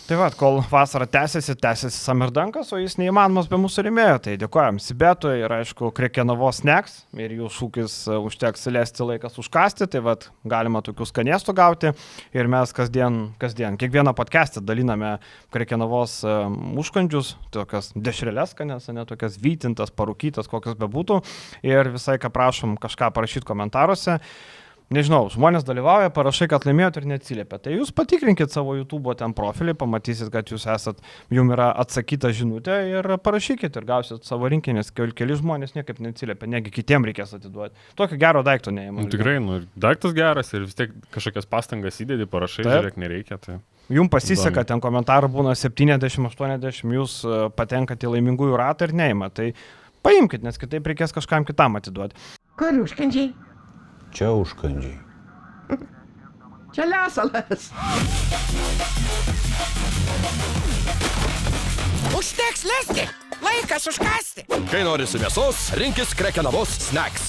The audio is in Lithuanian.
Tai va, kol vasara tęsiasi Samirdankas, o jis neįmanomas be mūsų rėmėjo. Tai dėkojam Sibetui ir aišku Krekenavos snacks ir jų šūkis užteks lesti laikas užkasti, tai va, galima tokių skanėstų gauti ir mes kasdien, kiekvieną podcastą daliname Krekenavos užkandžius, tokias dešrelės skanės, ne tokias vytintas, parūkytas, kokias bebūtų ir visai ką prašom kažką parašyti komentaruose. Nežinau, žmonės dalyvauja, parašai, kad laimėjot ir neatsiliepia. Tai jūs patikrinkit savo YouTube ten profilį, pamatysit, kad jūs jums yra atsakyta žinutė ir parašykit ir gausit savo rinkinį, nes keli žmonės niekaip neatsiliepia, negi kitiem reikės atiduoti. Tokio gero daikto neįmanoma. Tikrai, daiktas geras ir vis tiek kažkokias pastangas įdėdi, parašai, žiūrėk, nereikia. Tai... Jums pasiseka, ten komentarų būna 70-80, jūs patenkat į laimingųjų ratą ir neima. Tai paimkit, nes kitaip reikės kažkam kitam atiduoti. Kur užkandžiai? Čia užkandžiai. Čia lesalas. Užteks lesti, laikas užkasti. Kai norisi mėsos, rinkis Krekenavos snacks.